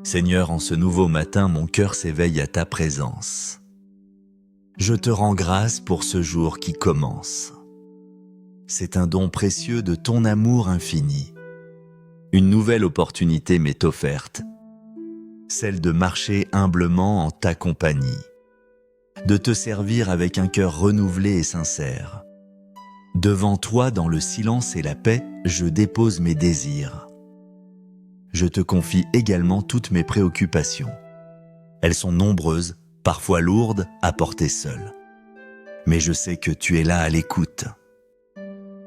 Seigneur, en ce nouveau matin, mon cœur s'éveille à ta présence. Je te rends grâce pour ce jour qui commence. C'est un don précieux de ton amour infini. Une nouvelle opportunité m'est offerte, celle de marcher humblement en ta compagnie, de te servir avec un cœur renouvelé et sincère. Devant toi, dans le silence et la paix, je dépose mes désirs. Je te confie également toutes mes préoccupations. Elles sont nombreuses, parfois lourdes à porter seule. Mais je sais que tu es là à l'écoute.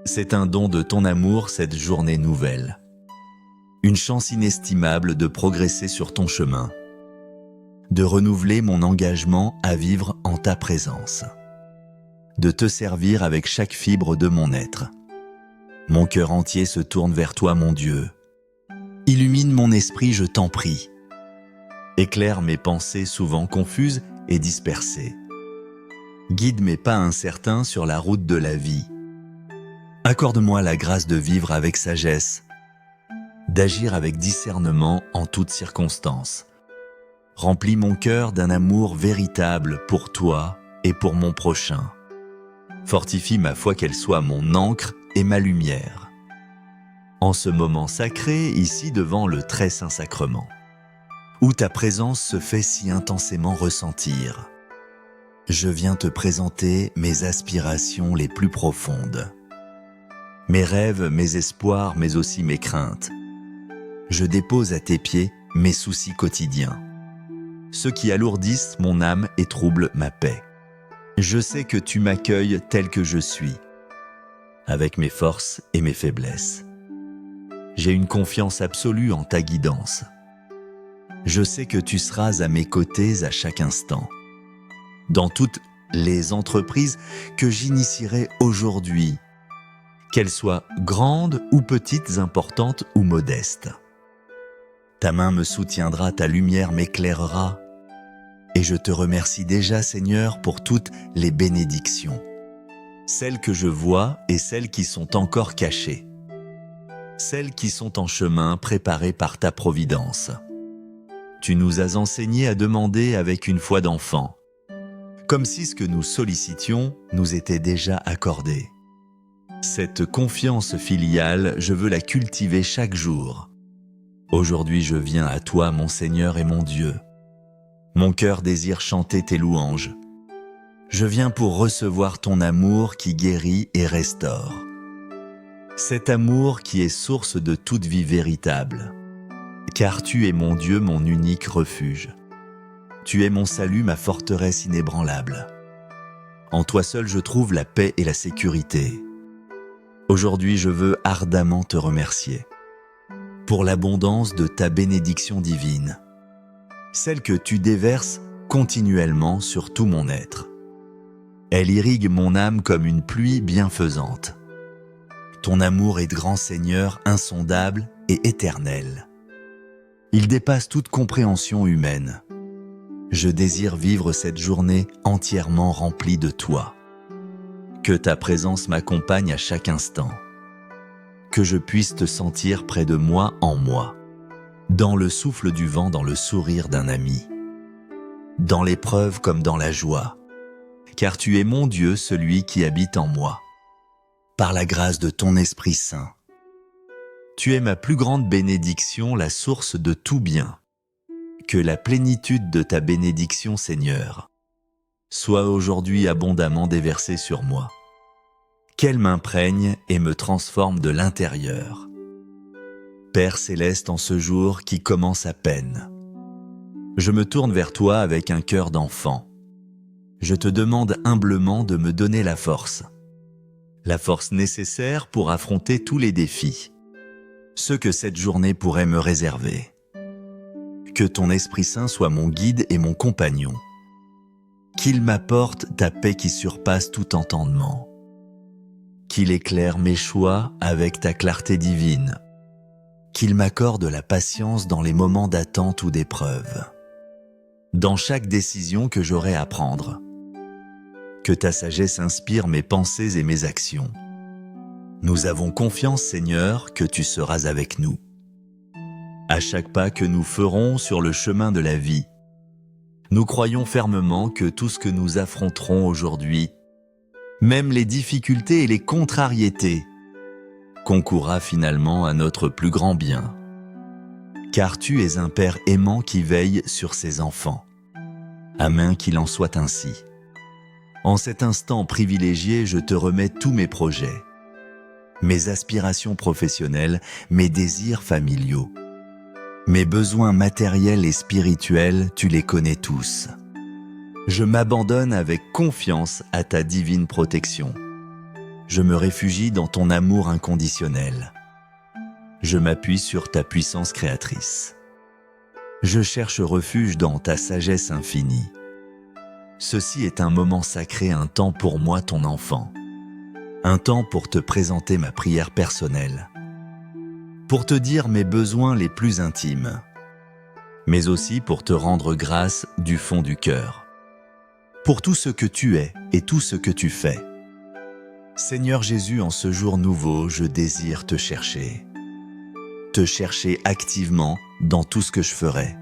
C'est un don de ton amour cette journée nouvelle. Une chance inestimable de progresser sur ton chemin, de renouveler mon engagement à vivre en ta présence, de te servir avec chaque fibre de mon être. Mon cœur entier se tourne vers toi, mon Dieu. Illumine mon esprit, je t'en prie. Éclaire mes pensées souvent confuses et dispersées. Guide mes pas incertains sur la route de la vie. Accorde-moi la grâce de vivre avec sagesse, d'agir avec discernement en toutes circonstances. Remplis mon cœur d'un amour véritable pour toi et pour mon prochain. Fortifie ma foi, qu'elle soit mon encre et ma lumière. En ce moment sacré, ici devant le très saint sacrement, où ta présence se fait si intensément ressentir, je viens te présenter mes aspirations les plus profondes, mes rêves, mes espoirs, mais aussi mes craintes. Je dépose à tes pieds mes soucis quotidiens, ceux qui alourdissent mon âme et troublent ma paix. Je sais que tu m'accueilles tel que je suis, avec mes forces et mes faiblesses. J'ai une confiance absolue en ta guidance. Je sais que tu seras à mes côtés à chaque instant, dans toutes les entreprises que j'initierai aujourd'hui, qu'elles soient grandes ou petites, importantes ou modestes. Ta main me soutiendra, ta lumière m'éclairera, et je te remercie déjà, Seigneur, pour toutes les bénédictions, celles que je vois et celles qui sont encore cachées, celles qui sont en chemin préparées par ta providence. Tu nous as enseigné à demander avec une foi d'enfant, comme si ce que nous sollicitions nous était déjà accordé. Cette confiance filiale, je veux la cultiver chaque jour. Aujourd'hui, je viens à toi, mon Seigneur et mon Dieu. Mon cœur désire chanter tes louanges. Je viens pour recevoir ton amour qui guérit et restaure. Cet amour qui est source de toute vie véritable. Car tu es mon Dieu, mon unique refuge. Tu es mon salut, ma forteresse inébranlable. En toi seul, je trouve la paix et la sécurité. Aujourd'hui, je veux ardemment te remercier pour l'abondance de ta bénédiction divine, celle que tu déverses continuellement sur tout mon être. Elle irrigue mon âme comme une pluie bienfaisante. Ton amour est grand, Seigneur, insondable et éternel. Il dépasse toute compréhension humaine. Je désire vivre cette journée entièrement remplie de toi. Que ta présence m'accompagne à chaque instant. Que je puisse te sentir près de moi en moi. Dans le souffle du vent, dans le sourire d'un ami. Dans l'épreuve comme dans la joie. Car tu es mon Dieu, celui qui habite en moi. Par la grâce de ton Esprit Saint. Tu es ma plus grande bénédiction, la source de tout bien. Que la plénitude de ta bénédiction, Seigneur, soit aujourd'hui abondamment déversée sur moi. Qu'elle m'imprègne et me transforme de l'intérieur. Père céleste, en ce jour qui commence à peine, je me tourne vers toi avec un cœur d'enfant. Je te demande humblement de me donner la force nécessaire pour affronter tous les défis, ceux que cette journée pourrait me réserver. Que ton Esprit Saint soit mon guide et mon compagnon. Qu'il m'apporte ta paix qui surpasse tout entendement. Qu'il éclaire mes choix avec ta clarté divine. Qu'il m'accorde la patience dans les moments d'attente ou d'épreuve. Dans chaque décision que j'aurai à prendre. Que ta sagesse inspire mes pensées et mes actions. Nous avons confiance, Seigneur, que tu seras avec nous. À chaque pas que nous ferons sur le chemin de la vie, nous croyons fermement que tout ce que nous affronterons aujourd'hui, même les difficultés et les contrariétés, concourra finalement à notre plus grand bien. Car tu es un Père aimant qui veille sur ses enfants. Amen, qu'il en soit ainsi. En cet instant privilégié, je te remets tous mes projets, mes aspirations professionnelles, mes désirs familiaux. Mes besoins matériels et spirituels, tu les connais tous. Je m'abandonne avec confiance à ta divine protection. Je me réfugie dans ton amour inconditionnel. Je m'appuie sur ta puissance créatrice. Je cherche refuge dans ta sagesse infinie. Ceci est un moment sacré, un temps pour moi, ton enfant. Un temps pour te présenter ma prière personnelle. Pour te dire mes besoins les plus intimes, mais aussi pour te rendre grâce du fond du cœur, pour tout ce que tu es et tout ce que tu fais. Seigneur Jésus, en ce jour nouveau, je désire te chercher activement dans tout ce que je ferai,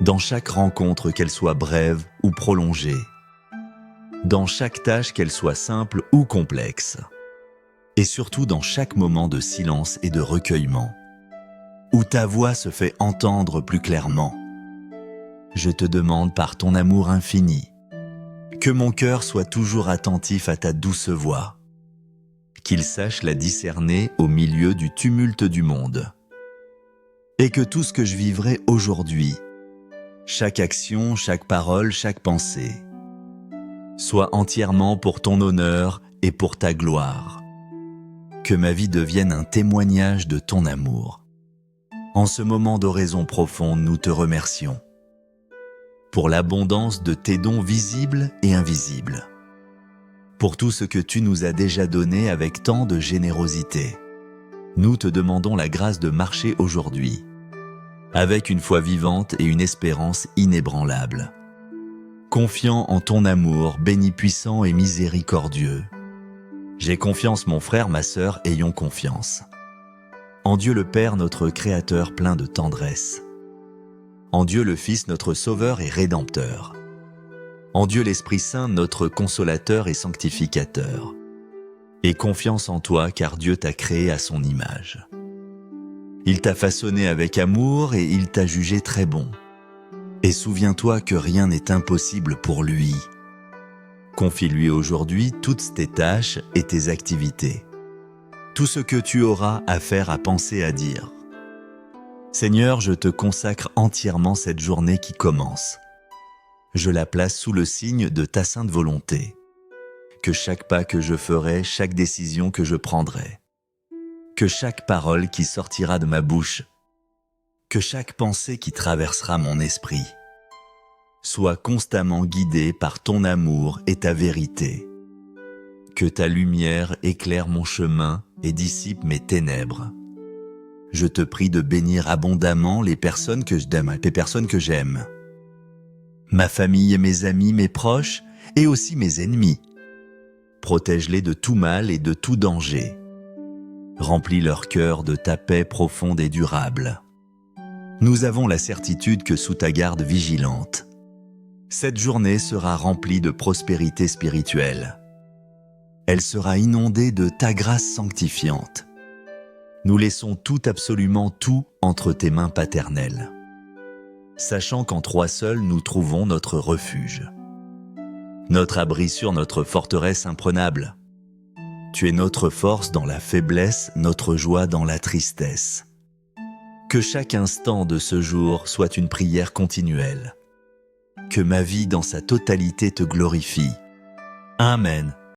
dans chaque rencontre, qu'elle soit brève ou prolongée, dans chaque tâche, qu'elle soit simple ou complexe, et surtout dans chaque moment de silence et de recueillement, où ta voix se fait entendre plus clairement. Je te demande par ton amour infini, que mon cœur soit toujours attentif à ta douce voix, qu'il sache la discerner au milieu du tumulte du monde, et que tout ce que je vivrai aujourd'hui, chaque action, chaque parole, chaque pensée, soit entièrement pour ton honneur et pour ta gloire. Que ma vie devienne un témoignage de ton amour. En ce moment d'oraison profonde, nous te remercions pour l'abondance de tes dons visibles et invisibles, pour tout ce que tu nous as déjà donné avec tant de générosité. Nous te demandons la grâce de marcher aujourd'hui, avec une foi vivante et une espérance inébranlable, confiant en ton amour, béni, puissant et miséricordieux. J'ai confiance, mon frère, ma sœur, ayons confiance. En Dieu le Père, notre Créateur plein de tendresse. En Dieu le Fils, notre Sauveur et Rédempteur. En Dieu l'Esprit Saint, notre Consolateur et Sanctificateur. Et confiance en toi, car Dieu t'a créé à son image. Il t'a façonné avec amour et il t'a jugé très bon. Et souviens-toi que rien n'est impossible pour lui. Confie-lui aujourd'hui toutes tes tâches et tes activités. Tout ce que tu auras à faire, à penser, à dire. Seigneur, je te consacre entièrement cette journée qui commence. Je la place sous le signe de ta sainte volonté. Que chaque pas que je ferai, chaque décision que je prendrai, que chaque parole qui sortira de ma bouche, que chaque pensée qui traversera mon esprit, soit constamment guidée par ton amour et ta vérité. Que ta lumière éclaire mon chemin et dissipe mes ténèbres. Je te prie de bénir abondamment les personnes que j'aime, ma famille, mes amis, mes proches et aussi mes ennemis. Protège-les de tout mal et de tout danger. Remplis leur cœur de ta paix profonde et durable. Nous avons la certitude que sous ta garde vigilante, cette journée sera remplie de prospérité spirituelle. Elle sera inondée de ta grâce sanctifiante. Nous laissons tout, absolument tout, entre tes mains paternelles, sachant qu'en toi seuls nous trouvons notre refuge, notre abri sûr, notre forteresse imprenable. Tu es notre force dans la faiblesse, notre joie dans la tristesse. Que chaque instant de ce jour soit une prière continuelle. Que ma vie dans sa totalité te glorifie. Amen.